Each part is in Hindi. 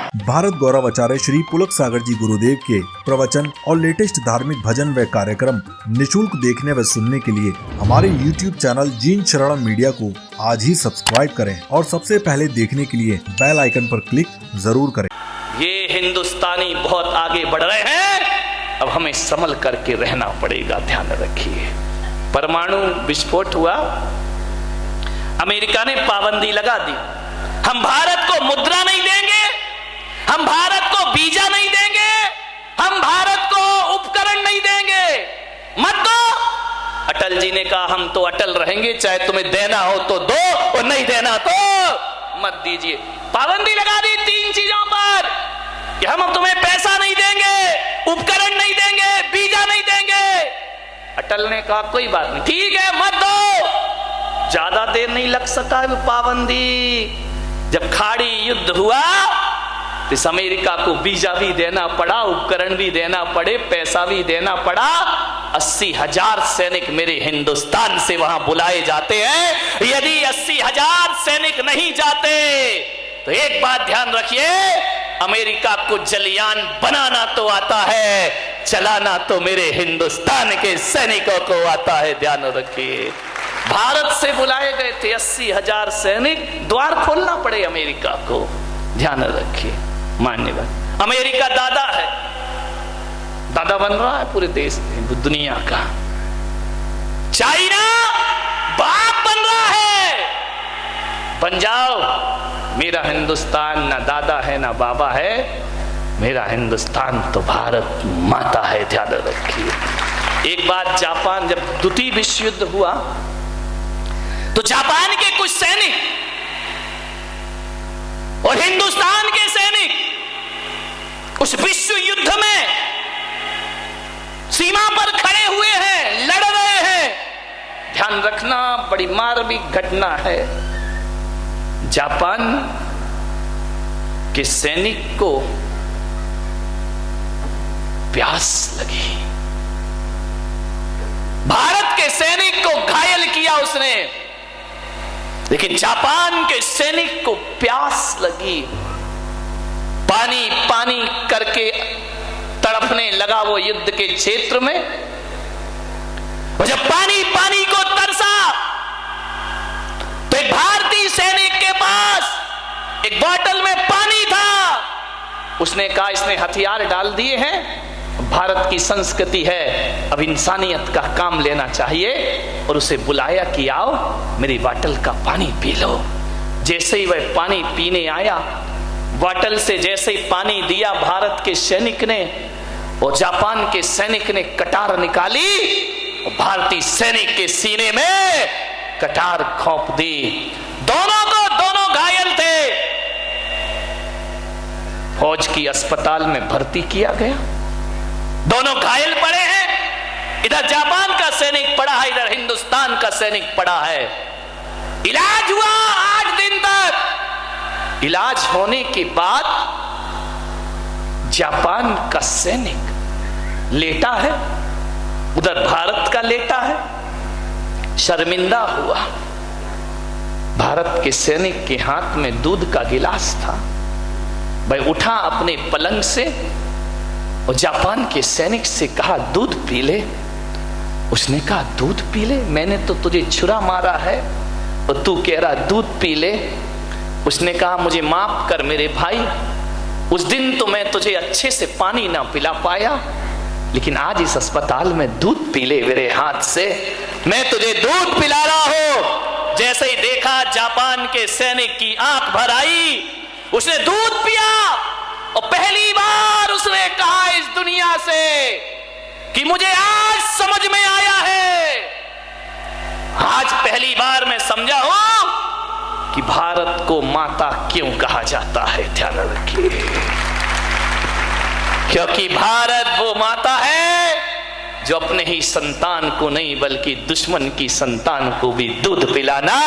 भारत गौरव आचार्य श्री पुलक सागर जी गुरुदेव के प्रवचन और लेटेस्ट धार्मिक भजन व कार्यक्रम निशुल्क देखने व सुनने के लिए हमारे YouTube चैनल जीन शरणम मीडिया को आज ही सब्सक्राइब करें और सबसे पहले देखने के लिए बेल आइकन पर क्लिक जरूर करें। ये हिंदुस्तानी बहुत आगे बढ़ रहे हैं, अब हमें संभल करके रहना पड़ेगा, ध्यान रखिए। परमाणु विस्फोट हुआ, अमेरिका ने पाबंदी लगा दी। हम भारत को मुद्रा नहीं देंगे, हम भारत को वीजा नहीं देंगे, हम भारत को उपकरण नहीं देंगे, मत दो। अटल जी ने कहा हम तो अटल रहेंगे, चाहे तुम्हें देना हो तो दो और नहीं देना तो मत दीजिए। पाबंदी लगा दी 3 चीजों पर कि हम तुम्हें पैसा नहीं देंगे, उपकरण नहीं देंगे, वीजा नहीं देंगे। अटल ने कहा कोई बात नहीं, ठीक है मत दो। ज्यादा देर नहीं लग सका पाबंदी। जब खाड़ी युद्ध हुआ इस अमेरिका को वीजा भी देना पड़ा, उपकरण भी देना पड़े, पैसा भी देना पड़ा। 80,000 सैनिक मेरे हिंदुस्तान से वहां बुलाए जाते हैं। यदि 80,000 सैनिक नहीं जाते तो एक बात ध्यान रखिए, अमेरिका को जलियान बनाना तो आता है, चलाना तो मेरे हिंदुस्तान के सैनिकों को आता है, ध्यान रखिए। भारत से बुलाए गए थे 80,000 सैनिक, द्वार खोलना पड़े अमेरिका को, ध्यान रखिए। मान्यवर अमेरिका दादा है, दादा बन रहा है पूरे देश में, दुनिया का। चाइना बाप बन रहा है, बन जाओ। मेरा हिंदुस्तान ना दादा है ना बाबा है, मेरा हिंदुस्तान तो भारत माता है, ध्यान रखिए। एक बात, जापान जब द्वितीय विश्व युद्ध हुआ तो जापान के कुछ सैनिक और हिंदुस्तान के सैनिक उस विश्व युद्ध में सीमा पर खड़े हुए हैं, लड़ रहे हैं। ध्यान रखना, बड़ी मार्मिक घटना है। जापान के सैनिक को प्यास लगी, भारत के सैनिक को घायल किया उसने, लेकिन जापान के सैनिक को प्यास लगी। पानी पानी करके तड़पने लगा वो युद्ध के क्षेत्र में। और जब पानी पानी को तरसा तो एक भारतीय सैनिक के पास एक बोतल में पानी था। उसने कहा इसने हथियार डाल दिए हैं, भारत की संस्कृति है, अब इंसानियत का काम लेना चाहिए। और उसे बुलाया कि आओ मेरी बोतल का पानी पी लो। जैसे ही वह पानी पीने आया, बोतल से जैसे ही पानी दिया भारत के सैनिक ने और जापान के सैनिक ने कटार निकाली और भारतीय सैनिक के सीने में कटार खोप दी। दोनों घायल थे, फौज की अस्पताल में भर्ती किया गया। दोनों घायल पड़े हैं, इधर जापान का सैनिक पड़ा है, इधर हिंदुस्तान का सैनिक पड़ा है। इलाज हुआ 8 दिन तक। इलाज होने के बाद जापान का सैनिक लेटा है, उधर भारत का लेटा है, शर्मिंदा हुआ। भारत के सैनिक के हाथ में दूध का गिलास था, वह उठा अपने पलंग से और जापान के सैनिक से कहा दूध पी ले। उसने कहा दूध पी ले, मैंने तो तुझे छुरा मारा है और तू कह रहा दूध पी ले। उसने कहा मुझे माफ कर मेरे भाई, उस दिन तो मैं तुझे अच्छे से पानी ना पिला पाया, लेकिन आज इस अस्पताल में दूध पी ले मेरे हाथ से, मैं तुझे दूध पिला रहा हूं। जैसे ही देखा जापान के सैनिक की आंख भर आई, उसने दूध पिया और पहली बार उसने कहा इस दुनिया से कि मुझे आज समझ में आया है, आज पहली बार मैं समझा हूं कि भारत को माता क्यों कहा जाता है, ध्यान रखिए। क्योंकि भारत वो माता है जो अपने ही संतान को नहीं बल्कि दुश्मन की संतान को भी दूध पिलाना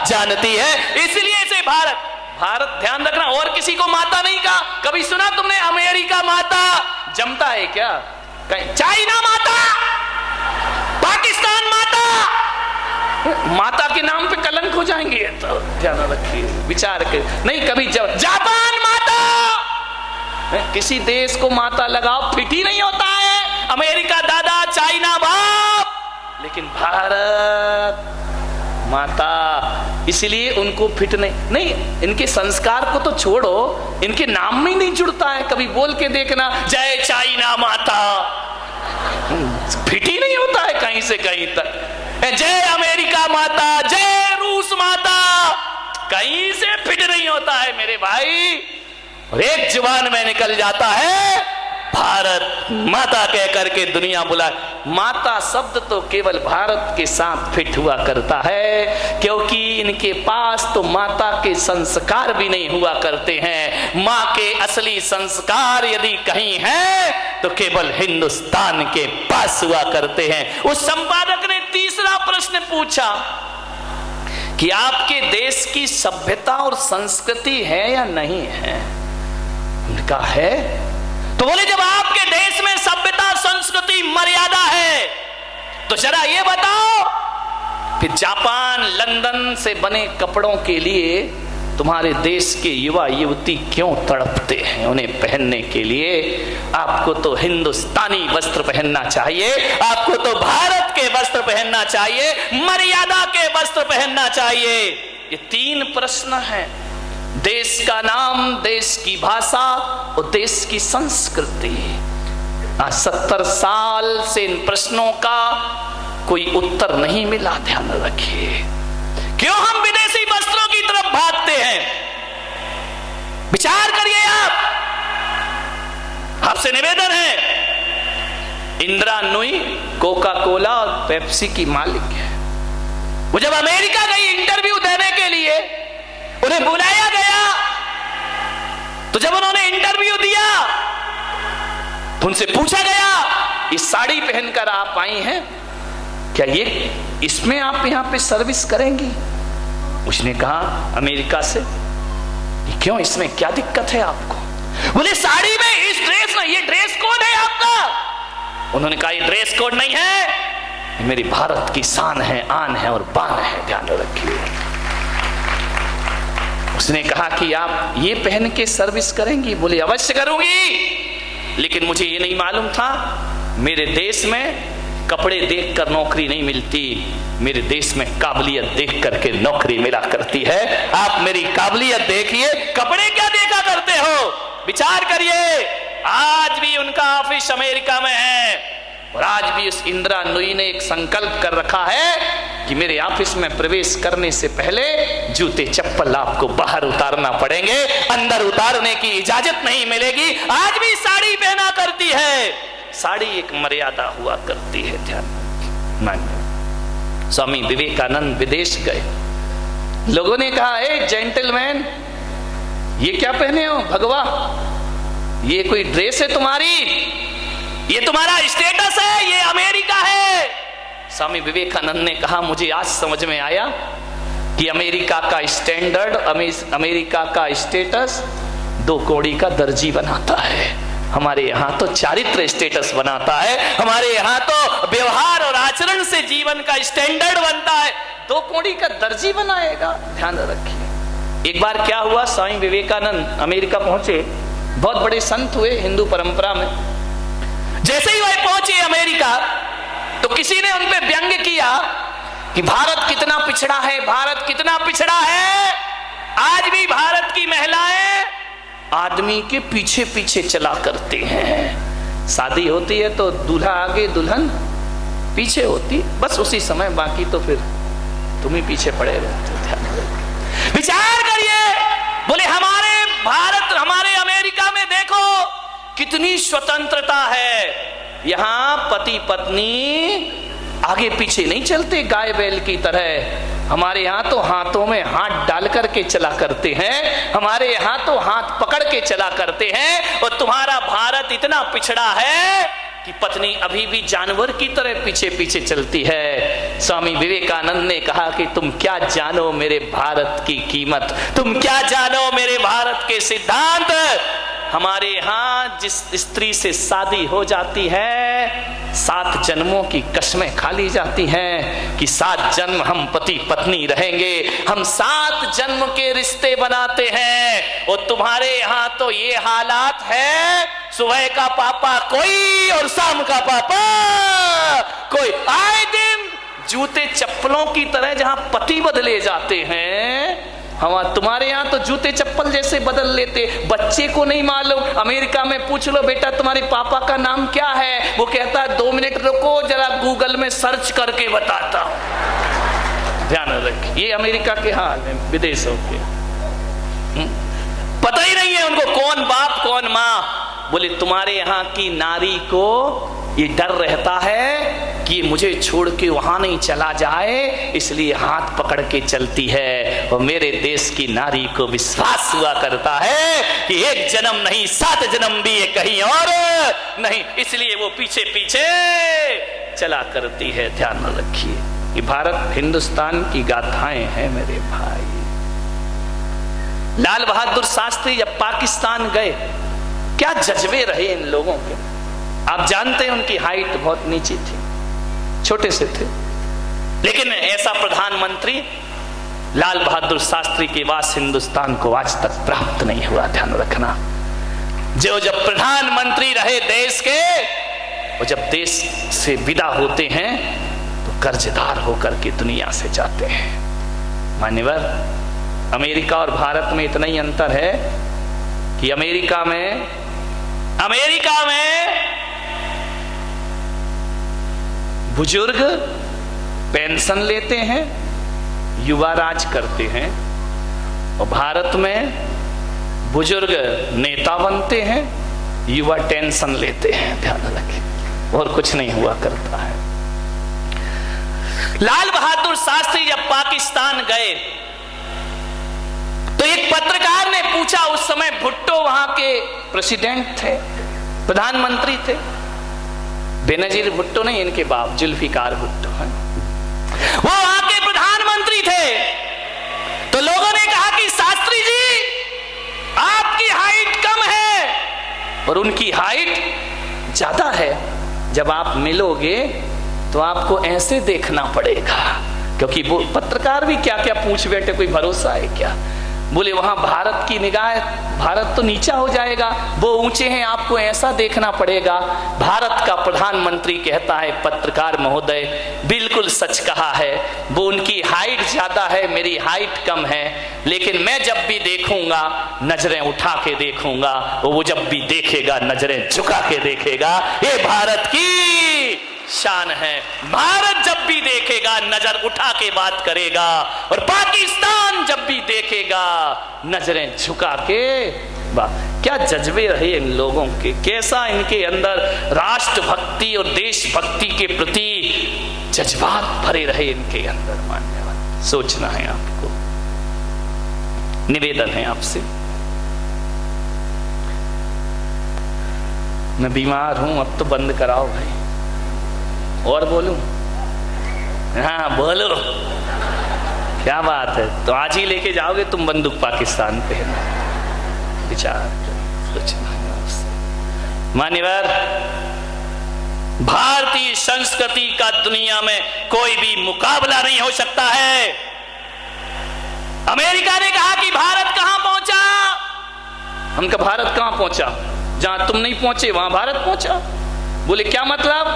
जानती है। इसलिए इसे भारत ध्यान रखना, और किसी को माता नहीं कहा। कभी सुना तुमने अमेरिका माता? जमता है क्या? चाइना माता, पाकिस्तान माता, माता के नाम पे कलंक हो जाएंगे, तो ध्यान रखिए, विचार कर। नहीं, कभी जापान माता, किसी देश को माता लगाओ फिट ही नहीं होता है। अमेरिका दादा, चाइना बाप, लेकिन भारत माता, इसलिए उनको फिट नहीं। इनके संस्कार को तो छोड़ो, इनके नाम में ही नहीं जुड़ता है। कभी बोल के देखना, जय चाइना माता, फिट ही नहीं होता है कहीं से कहीं तक। जय अमेरिका माता, जय रूस माता, कहीं से फिट नहीं होता है मेरे भाई। और एक जुबान में निकल जाता है भारत माता कह करके दुनिया बुलाए। माता शब्द तो केवल भारत के साथ फिट हुआ करता है, क्योंकि इनके पास तो माता के संस्कार भी नहीं हुआ करते हैं। माँ के असली संस्कार यदि कहीं हैं तो केवल हिंदुस्तान के पास हुआ करते हैं। उस संपादक ने तीसरा प्रश्न पूछा कि आपके देश की सभ्यता और संस्कृति है या नहीं है? उनका है। तो बोले जब आपके देश में सभ्यता, संस्कृति, मर्यादा है तो जरा ये बताओ कि जापान, लंदन से बने कपड़ों के लिए तुम्हारे देश के युवा युवती क्यों तड़पते हैं उन्हें पहनने के लिए? आपको तो हिंदुस्तानी वस्त्र पहनना चाहिए, आपको तो भारत के वस्त्र पहनना चाहिए, मर्यादा के वस्त्र पहनना चाहिए। ये तीन प्रश्न हैं। देश का नाम, देश की भाषा और देश की संस्कृति। आज 70 साल से इन प्रश्नों का कोई उत्तर नहीं मिला। ध्यान रखिए, क्यों हम विदेशी वस्त्रों की तरफ भागते हैं? विचार करिए आप। आपसे निवेदन है, इंदिरा नूई कोका कोला और पेप्सी की मालिक है। वो जब अमेरिका गई इंटरव्यू देने के लिए, उन्हें बुलाया गया, तो जब उन्होंने इंटरव्यू दिया तो उनसे पूछा गया, इस साड़ी पहनकर आप आई हैं, क्या ये इसमें आप यहां पे सर्विस करेंगी? उसने कहा अमेरिका से, क्यों, इसमें क्या दिक्कत है आपको? बोले साड़ी में, इस ड्रेस में, ये ड्रेस कोड है आपका। उन्होंने कहा ये ड्रेस कोड नहीं है, ये मेरी भारत की शान है, आन है और बान है। ध्यान रखिए। उसने कहा कि आप ये पहन के सर्विस करेंगी? बोले अवश्य करूंगी, लेकिन मुझे ये नहीं मालूम था मेरे देश में कपड़े देखकर नौकरी नहीं मिलती, मेरे देश में काबिलियत देख करके नौकरी मिला करती है। आप मेरी काबिलियत देखिए, कपड़े क्या देखा करते हो? विचार करिए। आज भी उनका ऑफिस अमेरिका में है और आज भी उस इंदिरा नूई ने एक संकल्प कर रखा है कि मेरे ऑफिस में प्रवेश करने से पहले जूते चप्पल आपको बाहर उतारना पड़ेंगे, अंदर उतारने की इजाजत नहीं मिलेगी। आज भी साड़ी पहना करती है। साड़ी एक मर्यादा हुआ करती है। ध्यान मानिए। स्वामी विवेकानंद विदेश गए, लोगों ने कहा ए जेंटलमैन, ये क्या पहने हो भगवा? ये कोई ड्रेस है तुम्हारी? ये तुम्हारा स्टेटस है? ये अमेरिका है। स्वामी विवेकानंद ने कहा मुझे आज समझ में आया कि अमेरिका का स्टैंडर्ड, अमेरिका का स्टेटस 2 कौड़ी का दर्जी बनाता है। हमारे यहाँ तो चारित्र स्टेटस बनाता है, हमारे यहाँ तो व्यवहार और आचरण से जीवन का स्टैंडर्ड बनता है। 2 कौड़ी का दर्जी बनाएगा। ध्यान रखिए। एक बार क्या हुआ, स्वामी विवेकानंद अमेरिका पहुंचे, बहुत बड़े संत हुए हिंदू परंपरा में। जैसे ही वह पहुंचे अमेरिका तो किसी ने उन पे व्यंग्य किया कि भारत कितना पिछड़ा है, भारत कितना पिछड़ा है। आज भी भारत की महिलाएं आदमी के पीछे पीछे चला करते हैं। शादी होती है तो दूल्हा आगे दुल्हन पीछे होती, बस उसी समय, बाकी तो फिर तुम ही पीछे पड़े रहते। विचार करिए। बोले हमारे भारत, हमारे अमेरिका में देखो कितनी स्वतंत्रता है। यहां पति पत्नी आगे पीछे नहीं चलते गाय बैल की तरह। हमारे यहाँ तो हाथों में हाथ डाल करके चला करते हैं, हमारे यहाँ तो हाथ पकड़ के चला करते हैं। और तुम्हारा भारत इतना पिछड़ा है कि पत्नी अभी भी जानवर की तरह पीछे पीछे चलती है। स्वामी विवेकानंद ने कहा कि तुम क्या जानो मेरे भारत की कीमत, तुम क्या जानो मेरे भारत के सिद्धांत। हमारे यहाँ जिस स्त्री से शादी हो जाती है 7 जन्मों की कसमें खा ली जाती हैं कि 7 जन्म हम पति पत्नी रहेंगे, हम 7 जन्म के रिश्ते बनाते हैं। और तुम्हारे यहाँ तो ये हालात है, सुबह का पापा कोई और शाम का पापा कोई। आए दिन जूते चप्पलों की तरह जहां पति बदले जाते हैं, हम तुम्हारे यहाँ तो जूते चप्पल जैसे बदल लेते। बच्चे को नहीं मालूम, अमेरिका में पूछ लो बेटा तुम्हारे पापा का नाम क्या है, वो कहता है 2 मिनट रुको जरा गूगल में सर्च करके बताता हूं। ध्यान रखिए, ये अमेरिका के हाल है, विदेशों के। पता ही नहीं है उनको कौन बाप कौन माँ। बोले तुम्हारे यहाँ की नारी को ये डर रहता है कि मुझे छोड़ के वहां नहीं चला जाए, इसलिए हाथ पकड़ के चलती है। और मेरे देश की नारी को विश्वास हुआ करता है कि 1 जन्म नहीं 7 जन्म भी है कहीं और नहीं, इसलिए वो पीछे पीछे चला करती है। ध्यान रखिए, ये भारत हिंदुस्तान की गाथाएं हैं मेरे भाई। लाल बहादुर शास्त्री जब पाकिस्तान गए, क्या जज्बे रहे इन लोगों के। आप जानते हैं उनकी हाइट बहुत नीची थी, छोटे से थे, लेकिन ऐसा प्रधानमंत्री लाल बहादुर शास्त्री के बाद हिंदुस्तान को आज तक प्राप्त नहीं हुआ। ध्यान रखना, जो जब प्रधानमंत्री रहे देश के, वो जब देश से विदा होते हैं तो कर्जदार होकर के दुनिया से जाते हैं। मान्यवर, अमेरिका और भारत में इतना ही अंतर है कि अमेरिका में बुजुर्ग पेंशन लेते हैं, युवा राज करते हैं, और भारत में बुजुर्ग नेता बनते हैं, युवा टेंशन लेते हैं। ध्यान रखें, और कुछ नहीं हुआ करता है। लाल बहादुर शास्त्री जब पाकिस्तान गए तो एक पत्रकार ने पूछा, उस समय भुट्टो वहां के प्रेसिडेंट थे, प्रधानमंत्री थे। बेनजीर भुट्टो नहीं, इनके बाप जुल्फिकार भुट्टो हैं, वो वहां के प्रधानमंत्री थे। तो लोगों ने कहा कि शास्त्री जी आपकी हाइट कम है और उनकी हाइट ज्यादा है, जब आप मिलोगे तो आपको ऐसे देखना पड़ेगा। क्योंकि वो पत्रकार भी क्या क्या पूछ बैठे, कोई भरोसा है क्या। बोले वहां भारत की निगाह, भारत तो नीचा हो जाएगा, वो ऊंचे हैं, आपको ऐसा देखना पड़ेगा। भारत का प्रधानमंत्री कहता है, पत्रकार महोदय बिल्कुल सच कहा है, वो उनकी हाइट ज्यादा है, मेरी हाइट कम है, लेकिन मैं जब भी देखूंगा नजरें उठा के देखूंगा, वो जब भी देखेगा नजरें झुका के देखेगा। ये भारत की शान है। भारत जब भी देखेगा नजर उठा के बात करेगा, और पाकिस्तान जब भी देखेगा नजरें झुका के बात। क्या जज्बे रहे इन लोगों के, कैसा इनके अंदर राष्ट्रभक्ति और देशभक्ति के प्रति जज्बात भरे रहे इनके अंदर। मान्यवर, सोचना है आपको, निवेदन है आपसे। मैं बीमार हूं, अब तो बंद कराओ भाई। और बोलूं? हाँ बोलो, क्या बात है। तो आज ही लेके जाओगे तुम बंदूक पाकिस्तान पे? विचार मान्यवर, भारतीय संस्कृति का दुनिया में कोई भी मुकाबला नहीं हो सकता है। अमेरिका ने कहा कि भारत कहां पहुंचा, हम कहा भारत कहां पहुंचा, जहां तुम नहीं पहुंचे वहां भारत पहुंचा। बोले क्या मतलब,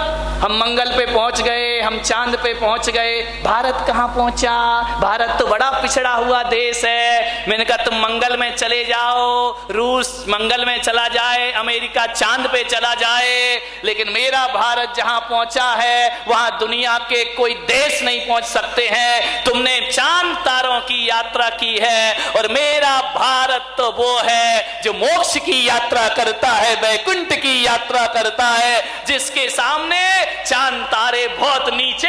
हम मंगल पे पहुंच गए, हम चांद पे पहुंच गए, भारत कहां पहुंचा, भारत तो बड़ा पिछड़ा हुआ देश है। मैंने कहा तुम मंगल में चले जाओ, रूस मंगल में चला जाए, अमेरिका चांद पे चला जाए, लेकिन मेरा भारत जहां पहुंचा है वहां दुनिया के कोई देश नहीं पहुंच सकते हैं। तुमने चांद तारों की यात्रा की है, और मेरा भारत तो वो है जो मोक्ष की यात्रा करता है, वैकुंठ की यात्रा करता है, जिसके सामने चांद तारे बहुत नीचे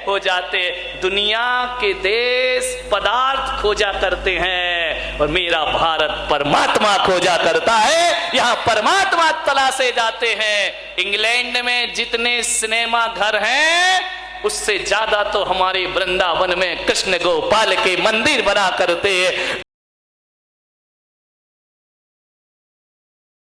हो जाते। दुनिया के देश पदार्थ खोजा करते हैं, और मेरा भारत परमात्मा खोजा करता है। यहां परमात्मा तलाशे जाते हैं। इंग्लैंड में जितने सिनेमा घर हैं उससे ज्यादा तो हमारे वृंदावन में कृष्ण गोपाल के मंदिर बना करते हैं।